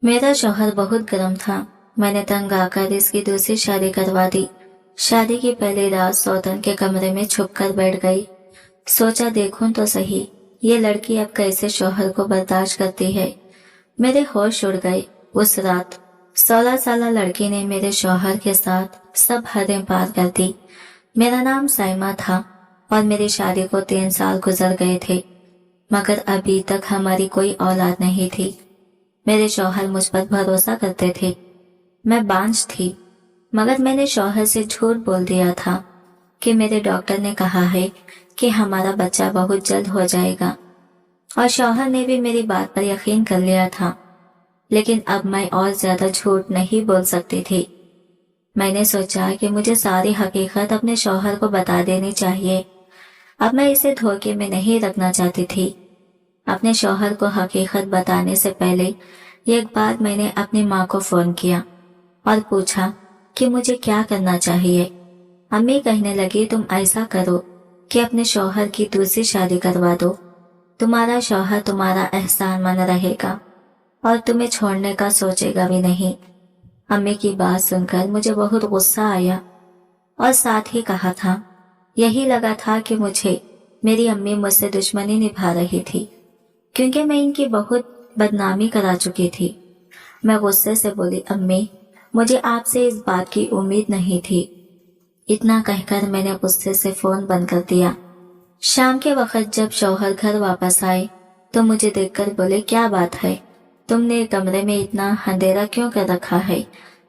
मेरा शौहर बहुत गर्म था। मैंने तंग आकर इसकी दूसरी शादी करवा दी। शादी की पहली रात सौतन के कमरे में छुपकर बैठ गई। सोचा देखूं तो सही ये लड़की अब कैसे शौहर को बर्दाश्त करती है। मेरे होश उड़ गए। उस रात 16 साल लड़की ने मेरे शौहर के साथ सब हदें पार कर दी। मेरा नाम साइमा था और मेरी शादी को 3 साल गुजर गए थे, मगर अभी तक हमारी कोई औलाद नहीं थी। मेरे शौहर मुझ पर भरोसा करते थे। मैं बांझ थी, मगर मैंने शौहर से झूठ बोल दिया था कि मेरे डॉक्टर ने कहा है कि हमारा बच्चा बहुत जल्द हो जाएगा, और शौहर ने भी मेरी बात पर यकीन कर लिया था। लेकिन अब मैं और ज्यादा झूठ नहीं बोल सकती थी। मैंने सोचा कि मुझे सारी हकीकत अपने शौहर को बता देनी चाहिए। अब मैं इसे धोखे में नहीं रखना चाहती थी। अपने शौहर को हकीकत बताने से पहले एक बार मैंने अपनी माँ को फोन किया और पूछा कि मुझे क्या करना चाहिए। अम्मी कहने लगी, तुम ऐसा करो कि अपने शौहर की दूसरी शादी करवा दो। तुम्हारा शौहर तुम्हारा एहसानमंद रहेगा और तुम्हें छोड़ने का सोचेगा भी नहीं। अम्मी की बात सुनकर मुझे बहुत गुस्सा आया और साथ ही कहा था, यही लगा था कि मेरी अम्मी मुझसे दुश्मनी निभा रही थी, क्योंकि मैं इनकी बहुत बदनामी करा चुकी थी। मैं गुस्से से बोली, अम्मी मुझे आपसे इस बात की उम्मीद नहीं थी। इतना कहकर मैंने गुस्से से फोन बंद कर दिया। शाम के वक्त जब शौहर घर वापस आए तो मुझे देखकर बोले, क्या बात है, तुमने कमरे में इतना अंधेरा क्यों कर रखा है।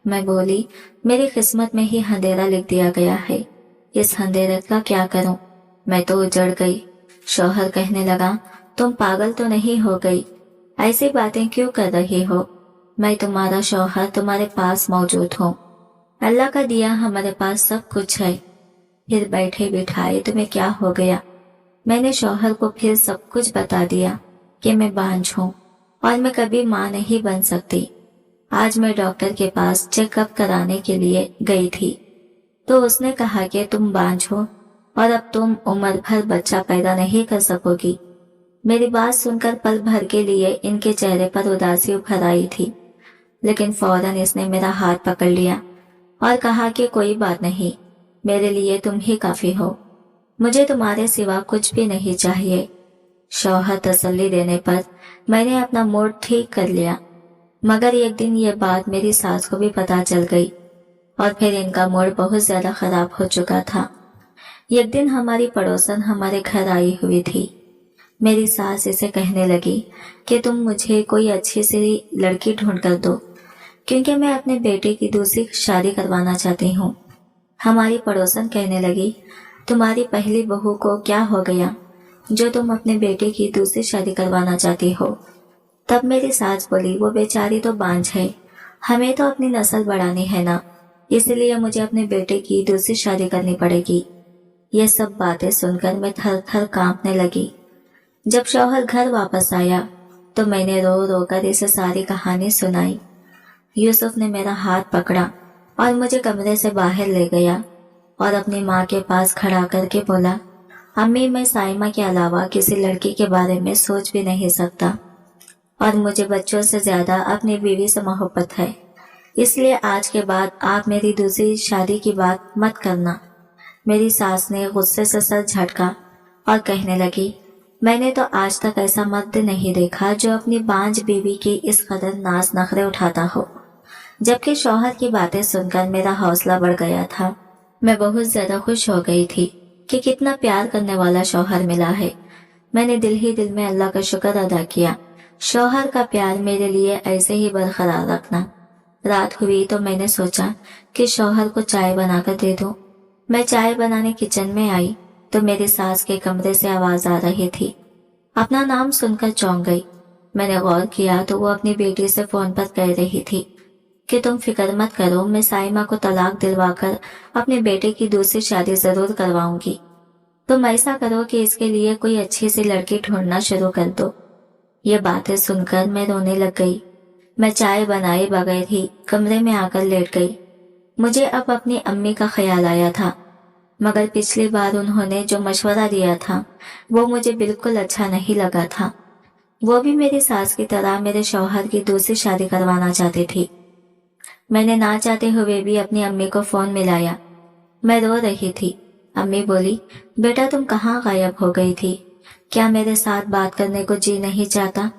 मैं बोली, मेरी किस्मत में ही अंधेरा लिख दिया गया है, इस अंधेरे का क्या करूं। मैं तो उजड़ गई। शौहर कहने लगा, तुम पागल तो नहीं हो गई, ऐसी बातें क्यों कर रही हो। मैं तुम्हारा शौहर तुम्हारे पास मौजूद हूँ। अल्लाह का दिया हमारे पास सब कुछ है, फिर बैठे बिठाए तुम्हें क्या हो गया। मैंने शौहर को फिर सब कुछ बता दिया कि मैं बांझ हूँ और मैं कभी माँ नहीं बन सकती। आज मैं डॉक्टर के पास चेकअप कराने के लिए गई थी तो उसने कहा कि तुम बांझ हो और अब तुम उम्र भर बच्चा पैदा नहीं कर सकोगी। मेरी बात सुनकर पल भर के लिए इनके चेहरे पर उदासी उभर आई थी, लेकिन फौरन इसने मेरा हाथ पकड़ लिया और कहा कि कोई बात नहीं, मेरे लिए तुम ही काफी हो, मुझे तुम्हारे सिवा कुछ भी नहीं चाहिए। शौहर तसल्ली देने पर मैंने अपना मूड ठीक कर लिया, मगर एक दिन ये बात मेरी सास को भी पता चल गई और फिर इनका मूड बहुत ज्यादा खराब हो चुका था। एक दिन हमारी पड़ोसन हमारे घर आई हुई थी। मेरी सास इसे कहने लगी कि तुम मुझे कोई अच्छी सी लड़की ढूंढ कर दो, क्योंकि मैं अपने बेटे की दूसरी शादी करवाना चाहती हूँ। हमारी पड़ोसन कहने लगी, तुम्हारी पहली बहू को क्या हो गया जो तुम अपने बेटे की दूसरी शादी करवाना चाहती हो। तब मेरी सास बोली, वो बेचारी तो बांझ है, हमें तो अपनी नस्ल बढ़ानी है ना, इसलिए मुझे अपने बेटे की दूसरी शादी करनी पड़ेगी। ये सब बातें सुनकर मैं थर थर कांपने लगी। जब शौहर घर वापस आया तो मैंने रो रो कर इसे सारी कहानी सुनाई। यूसुफ ने मेरा हाथ पकड़ा और मुझे कमरे से बाहर ले गया और अपनी माँ के पास खड़ा करके बोला, अम्मी मैं साइमा के अलावा किसी लड़की के बारे में सोच भी नहीं सकता और मुझे बच्चों से ज्यादा अपनी बीवी से मोहब्बत है, इसलिए आज के बाद आप मेरी दूसरी शादी की बात मत करना। मेरी सास ने गुस्से से सर झटका और कहने लगी, मैंने तो आज तक ऐसा मर्द नहीं देखा जो अपनी बांझ बीवी की इस कदर नाज नखरे उठाता हो। जबकि शौहर की बातें सुनकर मेरा हौसला बढ़ गया था। मैं बहुत ज्यादा खुश हो गई थी कि कितना प्यार करने वाला शौहर मिला है। मैंने दिल ही दिल में अल्लाह का शुक्र अदा किया। शौहर का प्यार मेरे लिए ऐसे ही बरकरार रखना। रात हुई तो मैंने सोचा कि शौहर को चाय बनाकर दे दूं। मैं चाय बनाने किचन में आई तो मेरी सास के कमरे से आवाज आ रही थी। अपना नाम सुनकर चौंक गई। मैंने गौर किया तो वो अपनी बेटी से फोन पर कह रही थी कि तुम फिक्र मत करो, मैं साइमा को तलाक दिलवाकर अपने बेटे की दूसरी शादी जरूर करवाऊंगी। तुम ऐसा करो कि इसके लिए कोई अच्छी सी लड़की ढूंढना शुरू कर दो। ये बातें सुनकर मैं रोने लग गई। मैं चाय बनाए बगैर ही कमरे में आकर लेट गई। मुझे अब अपनी अम्मी का ख्याल आया था, मगर पिछली बार उन्होंने जो मशवरा दिया था वो मुझे बिल्कुल अच्छा नहीं लगा था। वो भी मेरी सास की तरह मेरे शौहर की दूसरी शादी करवाना चाहती थी। मैंने ना चाहते हुए भी अपनी अम्मी को फोन मिलाया। मैं रो रही थी। अम्मी बोली, बेटा तुम कहाँ गायब हो गई थी? क्या मेरे साथ बात करने को जी नहीं चाहता?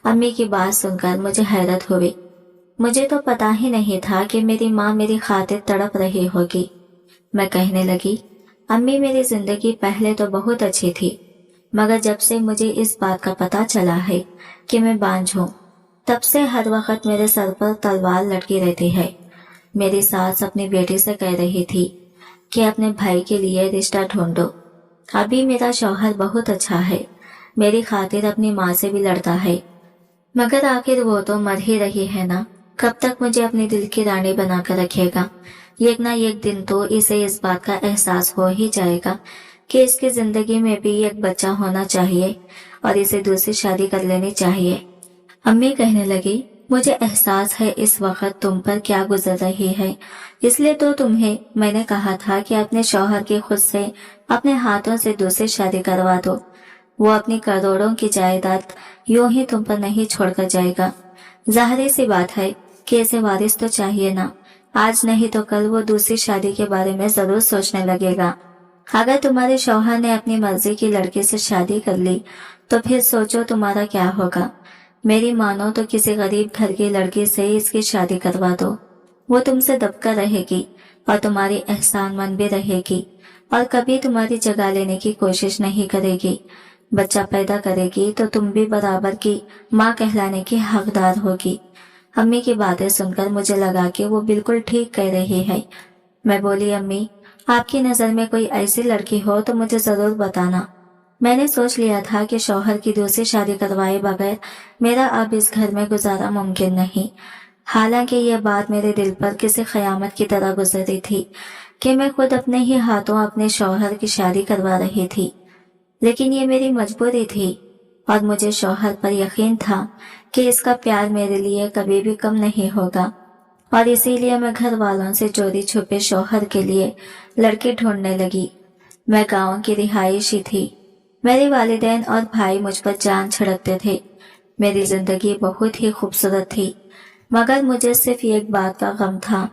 अम्मी की बात सुनकर मुझे हैरत हुई। मुझे तो पता ही नहीं था कि मेरी माँ मेरी खातिर तड़प रही होगी। मैं कहने लगी, अम्मी मेरी जिंदगी पहले तो बहुत अच्छी थी, मगर जब से मुझे इस बात का पता चला है कि मैं बांझ हूँ, तब से हर वक्त मेरे सर पर तलवार लटकी रहती है। मेरी सास अपनी बेटी से कह रही थी कि अपने भाई के लिए रिश्ता ढूंढो। अभी मेरा शौहर बहुत अच्छा है, मेरी खातिर अपनी माँ से भी लड़ता है, मगर आखिर वो तो मर ही रही है ना। कब तक मुझे अपनी दिल की रानी बनाकर रखेगा? एक ना एक दिन तो इसे इस बात का एहसास हो ही जाएगा कि इसकी जिंदगी में भी एक बच्चा होना चाहिए और इसे दूसरी शादी कर लेनी चाहिए। अम्मी कहने लगी, मुझे एहसास है इस वक्त तुम पर क्या गुजर रही है, इसलिए तो तुम्हें मैंने कहा था कि अपने शौहर की खुद से अपने हाथों से दूसरी शादी करवा दो। वो अपनी करोड़ों की जायदाद यूं ही तुम पर नहीं छोड़कर जाएगा। जाहिर सी बात है कि इसे वारिस तो चाहिए ना। आज नहीं तो कल वो दूसरी शादी के बारे में जरूर सोचने लगेगा। अगर तुम्हारे शौहर ने अपनी मर्जी की लड़की से शादी कर ली तो फिर सोचो तुम्हारा क्या होगा। मेरी मानो तो किसी गरीब घर की लड़की से इसकी शादी करवा दो। वो तुमसे दबकर रहेगी और तुम्हारी एहसानमंद भी रहेगी और कभी तुम्हारी जगह लेने की कोशिश नहीं करेगी। बच्चा पैदा करेगी तो तुम भी बराबर की माँ कहलाने की हकदार होगी। अम्मी की बातें सुनकर मुझे लगा कि वो बिल्कुल ठीक कह रही है। मैं बोली, अम्मी आपकी नजर में कोई ऐसी लड़की हो तो मुझे जरूर बताना। मैंने सोच लिया था कि शौहर की दूसरी शादी करवाए बगैर मेरा अब इस घर में गुजारा मुमकिन नहीं। हालांकि यह बात मेरे दिल पर किसी क़यामत की तरह गुजरी थी कि मैं खुद अपने ही हाथों अपने शौहर की शादी करवा रही थी, लेकिन ये मेरी मजबूरी थी और मुझे शौहर पर यकीन था कि इसका प्यार मेरे लिए कभी भी कम नहीं होगा और इसीलिए मैं घर वालों से चोरी छुपे शौहर के लिए लड़के ढूंढने लगी। मैं गांव की रिहायशी थी। मेरे वालिदैन और भाई मुझ पर जान छिड़कते थे। मेरी जिंदगी बहुत ही खूबसूरत थी, मगर मुझे सिर्फ एक बात का गम था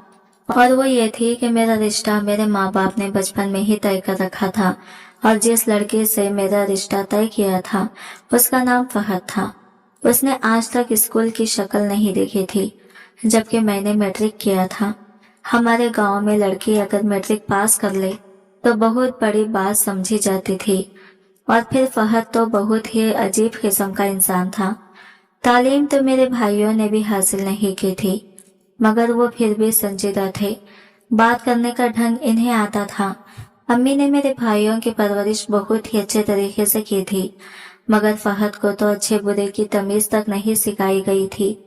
और वो ये थी कि मेरा रिश्ता मेरे माँ बाप ने बचपन में ही तय कर रखा था और जिस लड़के से मेरा रिश्ता तय किया था उसका नाम फहद था। उसने आज तक स्कूल की शक्ल नहीं देखी थी, जबकि मैंने मैट्रिक किया था। हमारे गांव में लड़की अगर मैट्रिक पास कर ले तो बहुत बड़ी बात समझी जाती थी और फिर फहद तो बहुत ही अजीब किस्म का इंसान था। तालीम तो मेरे भाइयों ने भी हासिल नहीं की थी, मगर वो फिर भी संजीदा थे। बात करने का ढंग इन्हें आता था। अम्मी ने मेरे भाइयों की परवरिश बहुत ही अच्छे तरीके से की थी, मगर फहद को तो अच्छे बुरे की तमीज तक नहीं सिखाई गई थी।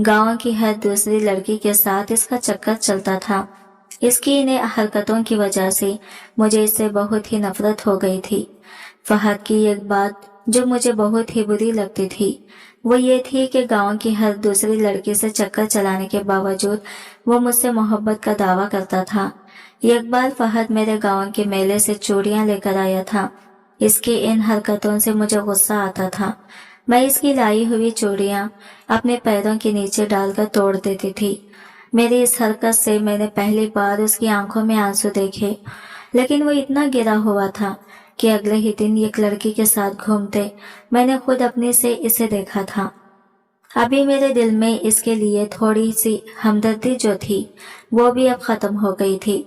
गांव की हर दूसरी लड़की के साथ इसका चक्कर चलता था। इसकी इन्हें हरकतों की वजह से मुझे इससे बहुत ही नफरत हो गई थी। फहद की एक बात जो मुझे बहुत ही बुरी लगती थी वो ये थी कि गांव की हर दूसरी लड़की से चक्कर चलाने के बावजूद वो मुझसे मोहब्बत का दावा करता था। एक बार फहद मेरे गांव के मेले से चूड़ियां लेकर आया था। इसकी इन हरकतों से मुझे गुस्सा आता था। मैं इसकी लाई हुई चूड़ियां अपने पैरों के नीचे डालकर तोड़ देती थी। मेरी इस हरकत से मैंने पहली बार उसकी आंखों में आंसू देखे, लेकिन वो इतना गिरा हुआ था कि अगले ही दिन एक लड़की के साथ घूमते मैंने खुद अपने से इसे देखा था। अभी मेरे दिल में इसके लिए थोड़ी सी हमदर्दी जो थी वो भी अब खत्म हो गई थी।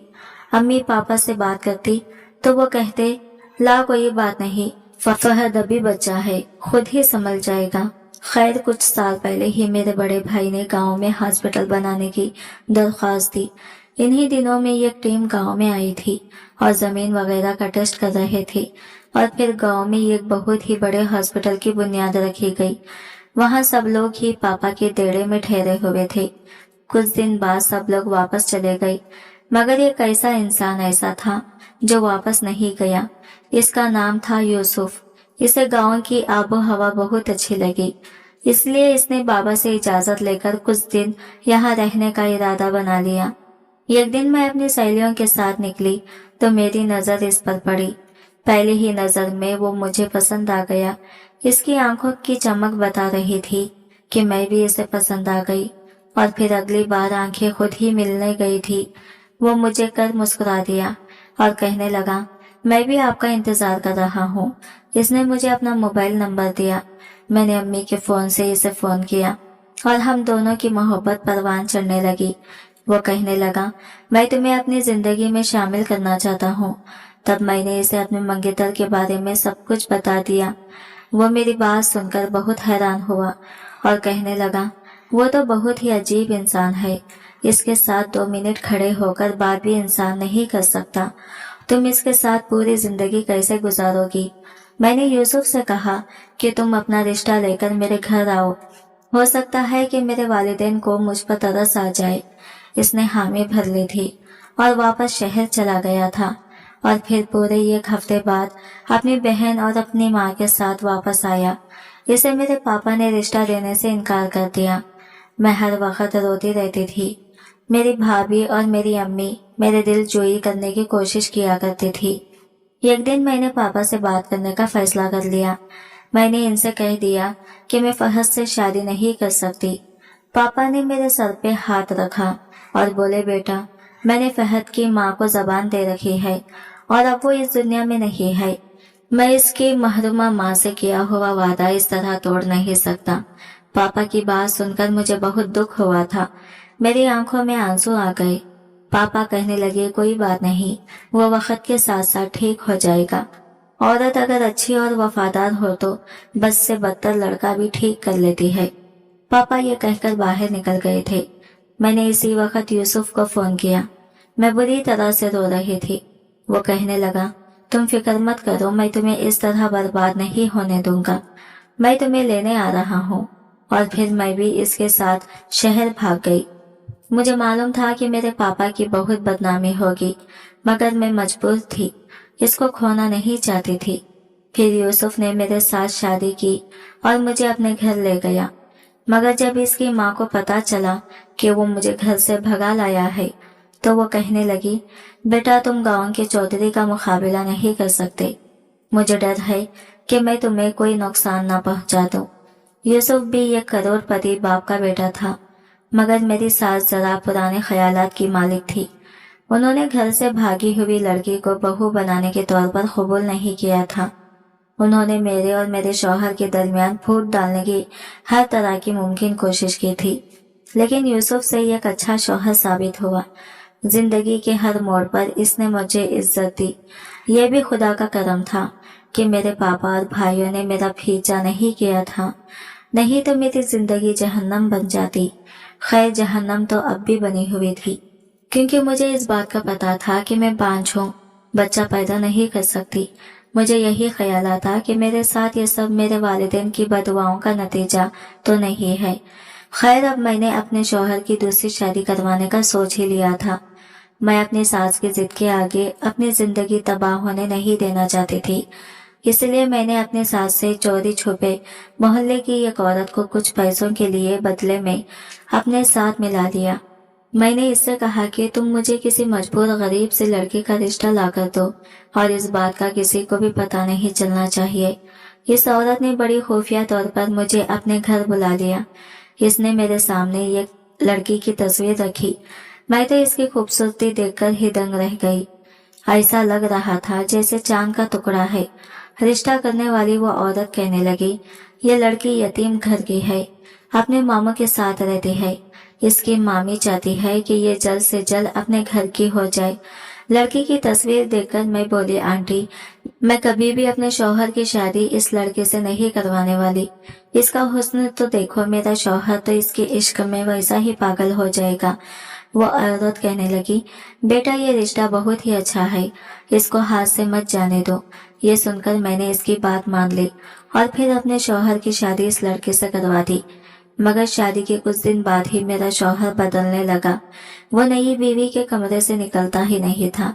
अम्मी पापा से बात करती तो वो कहते, ला कोई बात नहीं, फहद अभी बच्चा है, खुद ही संभल जाएगा। खैर कुछ साल पहले ही मेरे बड़े भाई ने गांव में हॉस्पिटल बनाने की दरख्वास्त दी। इन्हीं दिनों में एक टीम गांव में आई थी और जमीन वगैरह का टेस्ट कर रहे थे और फिर गांव में एक बहुत ही बड़े हॉस्पिटल की बुनियाद रखी गई। वहां सब लोग ही पापा के देड़े में ठहरे हुए थे। कुछ दिन बाद सब लोग वापस चले गए, मगर एक ऐसा इंसान ऐसा था जो वापस नहीं गया। इसका नाम था यूसुफ। इसे गांव की आबो हवा बहुत अच्छी लगी, इसलिए इसने बाबा से इजाजत लेकर कुछ दिन यहाँ रहने का इरादा बना लिया। एक दिन मैं अपनी सहेलियों के साथ निकली तो मेरी नजर इस पर पड़ी। पहली ही नजर में वो मुझे पसंद आ गया। इसकी आंखों की चमक बता रही थी कि मैं भी इसे पसंद आ गई। और फिर अगली बार आंखें खुद ही मिलने गई थी। वो मुझे कर मुस्कुरा दिया और कहने लगा, मैं भी आपका इंतजार कर रहा हूँ। इसने मुझे अपना मोबाइल नंबर दिया। मैंने अम्मी के फोन से इसे फोन किया और हम दोनों की मोहब्बत परवान चढ़ने लगी। वो कहने लगा, मैं तुम्हें अपनी जिंदगी में शामिल करना चाहता हूँ। तब मैंने इसे अपने मंगेतर के बारे में सब कुछ बता दिया। वो मेरी बात सुनकर बहुत हैरान हुआ और कहने लगा, वो तो बहुत ही अजीब इंसान है। इसके साथ 2 मिनट खड़े होकर बात भी इंसान नहीं कर सकता। तुम इसके साथ पूरी जिंदगी कैसे गुजारोगी? मैंने यूसुफ से कहा कि तुम अपना रिश्ता लेकर मेरे घर आओ। हो सकता है कि मेरे वालिदैन को मुझ पर तरस आ जाए। इसने हामी भर ली थी और वापस शहर चला गया था और फिर पूरे 1 हफ्ते बाद अपनी बहन और अपनी माँ के साथ वापस आया। इसे मेरे पापा ने रिश्ता देने से इनकार कर दिया। मैं हर वक्त रोती रहती थी। मेरी भाभी और मेरी अम्मी मेरे दिल जोई करने की कोशिश किया करती थी। एक दिन मैंने पापा से बात करने का फैसला कर लिया। मैंने इनसे कह दिया कि मैं फहद से शादी नहीं कर सकती। पापा ने मेरे सर पे हाथ रखा और बोले, बेटा, मैंने फहद की माँ को ज़बान दे रखी है और अब वो इस दुनिया में नहीं है। मैं इसकी महरूमा माँ से किया हुआ वादा इस तरह तोड़ नहीं सकता। पापा की बात सुनकर मुझे बहुत दुख हुआ था। मेरी आंखों में आंसू आ गए। पापा कहने लगे, कोई बात नहीं, वो वक्त के साथ साथ ठीक हो जाएगा। औरत अगर अच्छी और वफादार हो तो बस से बदतर लड़का भी ठीक कर लेती है। पापा ये कहकर बाहर निकल गए थे। मैंने इसी वक्त यूसुफ को फोन किया। मैं बुरी तरह से रो रही थी। वो कहने लगा, तुम फिक्र मत करो, मैं तुम्हें इस तरह बर्बाद नहीं होने दूंगा। मैं तुम्हें लेने आ रहा हूँ। और फिर मैं भी इसके साथ शहर भाग गई। मुझे मालूम था कि मेरे पापा की बहुत बदनामी होगी, मगर मैं मजबूर थी। इसको खोना नहीं चाहती थी। फिर यूसुफ ने मेरे साथ शादी की और मुझे अपने घर ले गया। मगर जब इसकी माँ को पता चला कि वो मुझे घर से भगा लाया है, तो वो कहने लगी, बेटा, तुम गांव के चौधरी का मुकाबला नहीं कर सकते। मुझे डर है कि मैं तुम्हें कोई नुकसान ना पहुंचा दूं। यूसुफ भी एक करोड़पति बाप का बेटा था, मगर मेरी सास जरा पुराने ख्यालात की मालिक थी। उन्होंने घर से भागी हुई लड़की को बहू बनाने के तौर पर कबूल नहीं किया था। उन्होंने मेरे और मेरे शौहर के दरमियान फूट डालने की हर तरह की मुमकिन कोशिश की थी, लेकिन यूसुफ से एक अच्छा शौहर साबित हुआ। जिंदगी के हर मोड़ पर इसने मुझे इज्जत दी। यह भी खुदा का करम था कि मेरे पापा और भाइयों ने मेरा पीछा नहीं किया था, नहीं तो मेरी जिंदगी जहन्नम बन जाती। खैर, जहन्नम तो अब भी बनी हुई थी, क्योंकि मुझे इस बात का पता था कि मैं बांझ हूँ, बच्चा पैदा नहीं कर सकती। मुझे यही ख्याल आता कि मेरे साथ ये सब मेरे वालिदैन की बदुआओं का नतीजा तो नहीं है। खैर, अब मैंने अपने शौहर की दूसरी शादी करवाने का सोच ही लिया था। मैं अपनी सास की जिद के आगे अपनी जिंदगी तबाह होने नहीं देना चाहती थी। इसलिए मैंने अपने सास से चोरी छुपे मोहल्ले की एक औरत को कुछ पैसों के लिए बदले में अपने साथ मिला लिया। मैंने इससे कहा कि तुम मुझे किसी मजबूर गरीब से लड़के का रिश्ता लाकर दो और इस बात का किसी को भी पता नहीं चलना चाहिए। इस औरत ने बड़ी खुफिया तौर पर मुझे अपने घर बुला लिया। इसने मेरे सामने एक लड़की की तस्वीर रखी। मैं तो इसकी खूबसूरती देखकर ही दंग रह गई। ऐसा लग रहा था जैसे चांद का टुकड़ा है। रिश्ता करने वाली वो औरत कहने लगी, ये लड़की यतीम घर की है, अपने मामू के साथ रहती है। इसकी मामी चाहती है कि ये जल्द से जल्द अपने घर की हो जाए। लड़की की तस्वीर देखकर मैं बोली, आंटी, मैं कभी भी अपने शौहर की शादी इस लड़के से नहीं करवाने वाली। इसका हुस्न तो देखो, मेरा शौहर तो इसके इश्क में वैसा ही पागल हो जाएगा। वो औरत कहने लगी, बेटा, ये रिश्ता बहुत ही अच्छा है, इसको हाथ से मत जाने दो। ये सुनकर मैंने इसकी बात मान ली और फिर अपने शौहर की शादी इस लड़के से करवा दी। मगर शादी के कुछ दिन बाद ही मेरा शौहर बदलने लगा। वो नई बीवी के कमरे से निकलता ही नहीं था।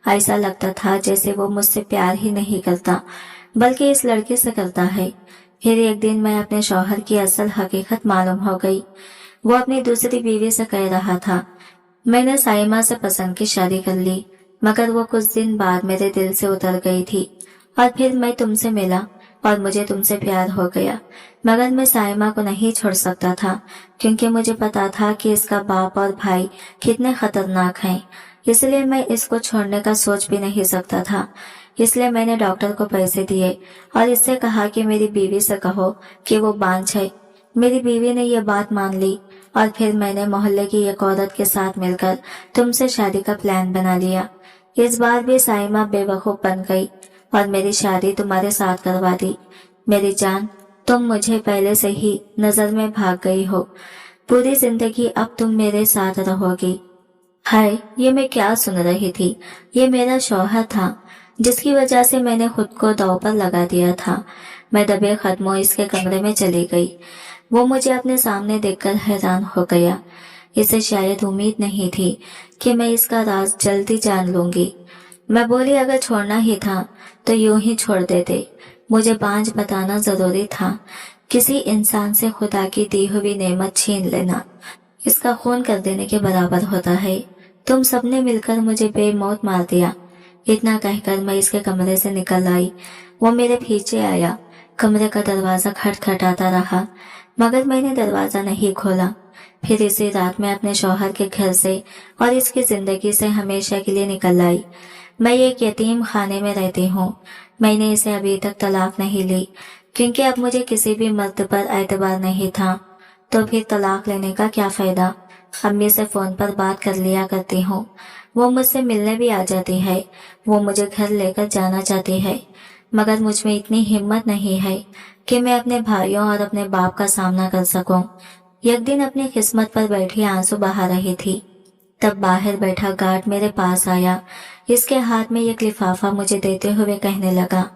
ऐसा लगता था जैसे वो मुझसे प्यार ही नहीं करता, बल्कि इस लड़के से करता है। फिर एक दिन मैं अपने शौहर की असल हकीकत मालूम हो गई। वो अपनी दूसरी बीवी से कह रहा था, मैंने साइमा से पसंद की शादी कर ली, मगर वो कुछ दिन बाद मेरे दिल से उतर गई थी। और फिर मैं तुमसे मिला और मुझे तुमसे प्यार हो गया, मगर मैं साइमा को नहीं छोड़ सकता था, क्योंकि मुझे पता था कि इसका बाप और भाई कितने खतरनाक हैं। इसलिए मैं इसको छोड़ने का सोच भी नहीं सकता था। इसलिए मैंने डॉक्टर को पैसे दिए और इससे कहा कि मेरी बीवी से कहो कि वो बांझ है। मेरी बीवी ने ये बात मान ली और फिर मैंने मोहल्ले की एक औरत के साथ मिलकर तुमसे शादी का प्लान बना लिया। इस बार भी साइमा बेवकूफ बन गई और मेरी शादी तुम्हारे साथ करवा दी। मेरी जान, तुम मुझे पहले से ही नजर में भाग गई हो। पूरी जिंदगी अब तुम मेरे साथ रहोगी। हाय, ये मैं क्या सुन रही थी। ये मेरा शौहर था, जिसकी वजह से मैंने खुद को दांव पर लगा दिया था। मैं दबे कदमों इसके कमरे में चली गई। वो मुझे अपने सामने देखकर हैरान हो गया। इसे शायद उम्मीद नहीं थी कि मैं इसका राज जल्दी जान लूंगी। मैं बोली, अगर छोड़ना ही था तो यूं ही छोड़ देते। मुझे बांझ बताना जरूरी था। किसी इंसान से खुदा की दी हुई नेमत छीन लेना इसका खून कर देने के बराबर होता है। तुम सबने मिलकर मुझे बेमौत मार दिया। इतना कहकर मैं इसके कमरे से निकल आई। वो मेरे पीछे आया। कमरे का दरवाजा खटखटाता रहा, मगर मैंने दरवाजा नहीं खोला। फिर इसी रात मैं अपने शौहर के घर से और इसकी जिंदगी से हमेशा के लिए निकल आई। मैं एक यतीम खाने में रहती हूँ। मैंने इसे अभी तक तलाक नहीं ली, क्योंकि अब मुझे किसी भी मर्द पर एतबार नहीं था। तो फिर तलाक लेने का क्या फायदा। अम्मी से फोन पर बात कर लिया करती हूँ। वो मुझसे मिलने भी आ जाती है। वो मुझे घर लेकर जाना चाहती है, मगर मुझ में इतनी हिम्मत नहीं है कि मैं अपने भाइयों और अपने बाप का सामना कर सकूं। एक दिन अपनी किस्मत पर बैठी आंसू बहा रही थी, तब बाहर बैठा गार्ड मेरे पास आया। इसके हाथ में एक लिफाफा मुझे देते हुए कहने लगा,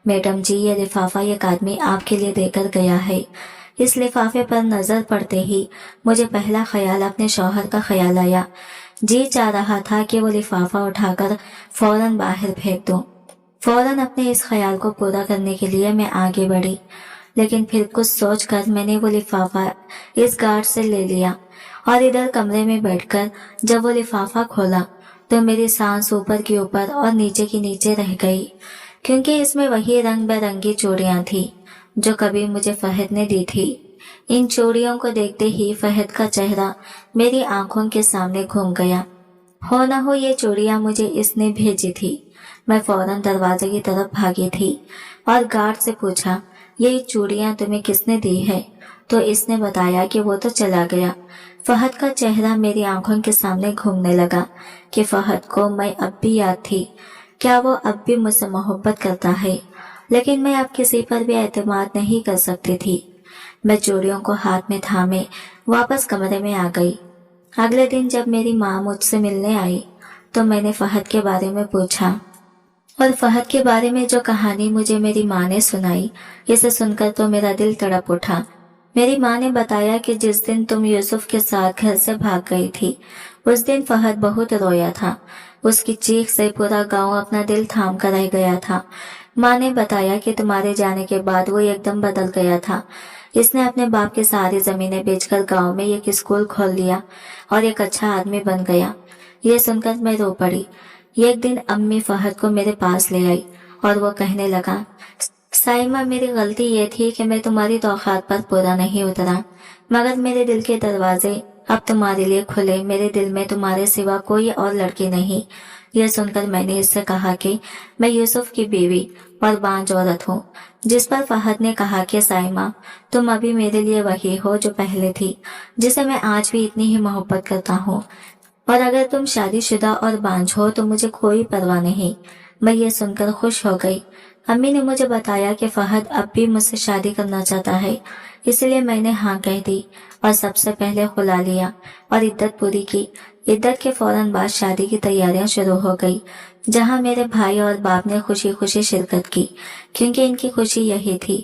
मैडम जी, ये लिफाफा एक आदमी आपके लिए देकर गया है। इस लिफाफे पर नजर पड़ते ही मुझे पहला ख्याल अपने शौहर का ख्याल आया। जी चाह रहा था कि वो लिफाफा उठाकर फौरन बाहर फेंक दूं। फौरन अपने इस ख्याल को पूरा करने के लिए मैं आगे बढ़ी, लेकिन फिर कुछ सोचकर मैंने वो लिफाफा इस गार्ड से ले लिया और इधर कमरे में बैठकर जब वो लिफाफा खोला तो मेरी सांस ऊपर की ऊपर और नीचे की नीचे रह गई, क्योंकि इसमें वही रंग बिरंगी चूड़ियां थी जो कभी मुझे फहद ने दी थी। इन चूड़ियों को देखते ही फहद का चेहरा मेरी आंखों के सामने घूम गया। हो न हो ये चूड़ियां मुझे इसने भेजी थी। मैं फौरन दरवाजे की तरफ भागी थी और गार्ड से पूछा, ये चूड़ियां तुम्हें किसने दी है? तो इसने बताया कि वो तो चला गया। फहद का चेहरा मेरी आंखों के सामने घूमने लगा कि फहद को मैं अब भी याद थी। क्या वो अब भी मुझसे मोहब्बत करता है? लेकिन मैं अब किसी पर भी एतमाद नहीं कर सकती थी। मैं चूड़ियों को हाथ में थामे वापस कमरे में आ गई। अगले दिन जब मेरी माँ मुझसे मिलने आई तो मैंने फहद के बारे में पूछा, और फहद के बारे में जो कहानी मुझे मेरी माँ ने सुनाई, इसे सुनकर तो मेरा दिल तड़प उठा। मेरी माँ ने बताया कि जिस दिन तुम यूसुफ के साथ घर से भाग गई थी, उस दिन फहद बहुत रोया था। उसकी चीख से पूरा गांव अपना दिल थाम कर रह गया था। माँ ने बताया कि तुम्हारे जाने के बाद वो एकदम बदल गया था। इसने अपने बाप की सारी जमीनें बेचकर गांव में एक स्कूल खोल लिया और एक अच्छा आदमी बन गया। ये सुनकर मैं रो पड़ी। एक दिन अम्मी फहद को मेरे पास ले आई और वो कहने लगा, साइमा, मेरी गलती ये थी कि मैं तुम्हारी तौक़ात पर पूरा नहीं उतरा, मगर मेरे दिल के दरवाजे अब तुम्हारे लिए खुले। मेरे दिल में तुम्हारे सिवा कोई और लड़की नहीं। यह सुनकर मैंने इससे कहा कि मैं यूसुफ की बीवी और बांझ औरत हूँ। जिस पर फहद ने कहा कि साइमा, तुम अभी मेरे लिए वही हो जो पहले थी, जिसे मैं आज भी इतनी ही मोहब्बत करता हूँ, और अगर तुम शादीशुदा और बांझ हो तो मुझे कोई परवाह नहीं। मैं ये सुनकर खुश हो गई। अम्मी ने मुझे बताया कि फहद अब भी मुझसे शादी करना चाहता है, इसलिए मैंने हाँ कह दी और सबसे पहले खुला लिया और इद्दत पूरी की। इद्दत के फौरन बाद शादी की तैयारियां शुरू हो गई, जहां मेरे भाई और बाप ने खुशी खुशी शिरकत की, क्योंकि इनकी खुशी यही थी।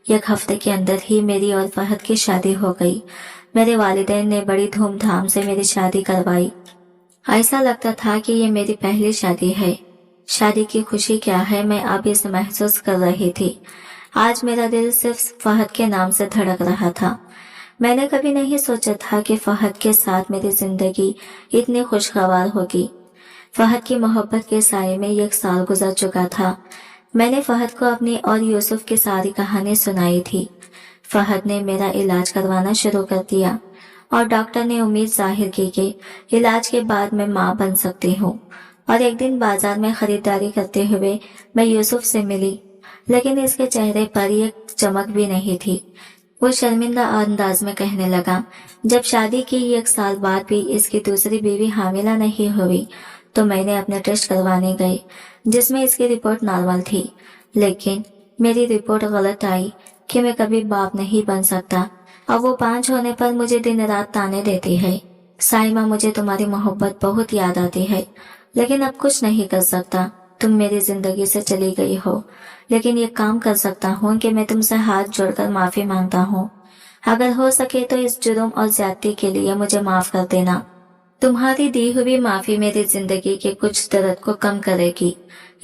एक हफ्ते के अंदर ही मेरी और फहद की शादी हो गई। मेरे वालिदैन ने बड़ी धूमधाम से मेरी शादी करवाई। ऐसा लगता था कि ये मेरी पहली शादी है। शादी की खुशी क्या है, मैं अब इसे महसूस कर रही थी। आज मेरा दिल सिर्फ फहद के नाम से धड़क रहा था। मैंने कभी नहीं सोचा था कि फहद के साथ मेरी जिंदगी इतनी खुशगवार होगी। फहद की मोहब्बत के साए में 1 साल गुजर चुका था। मैंने फहद को अपनी और यूसुफ की सारी कहानी सुनाई थी। फहद ने मेरा इलाज करवाना शुरू कर दिया और डॉक्टर ने उम्मीद जाहिर की कि इलाज के बाद मैं माँ बन सकती हूँ। और एक दिन बाजार में खरीदारी करते हुए मैं यूसुफ से मिली, लेकिन इसके चेहरे पर एक चमक भी नहीं थी। वो शर्मिंदा अंदाज में कहने लगा, जब शादी की 1 साल बाद भी इसकी दूसरी बीवी हामिला नहीं हुई तो मैंने अपने टेस्ट करवाने गई जिसमें इसकी रिपोर्ट नॉर्मल थी, लेकिन मेरी रिपोर्ट गलत आई कि मैं कभी बाप नहीं बन सकता। अब वो 5 होने पर मुझे दिन रात ताने देती है। साइमा, मुझे तुम्हारी मोहब्बत बहुत याद आती है, लेकिन अब कुछ नहीं कर सकता। तुम मेरी जिंदगी से चली गई हो, लेकिन ये काम कर सकता हूँ कि मैं तुमसे हाथ जोड़कर माफी मांगता हूँ। अगर हो सके तो इस जुर्म और ज्यादती के लिए मुझे माफ कर देना। तुम्हारी दी हुई माफी मेरी जिंदगी के कुछ दर्द को कम करेगी।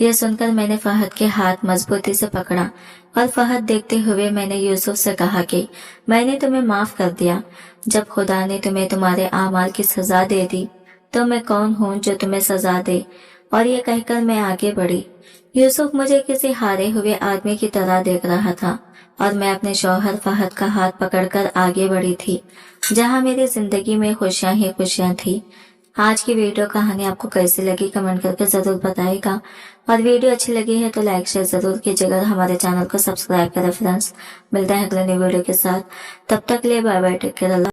यह सुनकर मैंने फहद के हाथ मजबूती से पकड़ा और फहद देखते हुए मैंने यूसुफ से कहा कि मैंने तुम्हें माफ कर दिया। जब खुदा ने तुम्हें तुम्हारे आमाल की सजा दे दी तो मैं कौन हूँ जो तुम्हें सजा दे। और ये कहकर मैं आगे बढ़ी। यूसुफ मुझे किसी हारे हुए आदमी की तरह देख रहा था और मैं अपने शौहर फहद का हाथ पकड़कर आगे बढ़ी थी, जहाँ मेरी जिंदगी में खुशियां ही खुशियां थी। आज की वीडियो कहानी आपको कैसी लगी कमेंट करके जरूर बताइएगा, और वीडियो अच्छी लगी है तो लाइक शेयर जरूर कीजिएगा। हमारे चैनल को सब्सक्राइब करें फ्रेंड्स। मिलते हैं अगले नई वीडियो के साथ, तब तक के लिए बाय बाय, टेक केयर।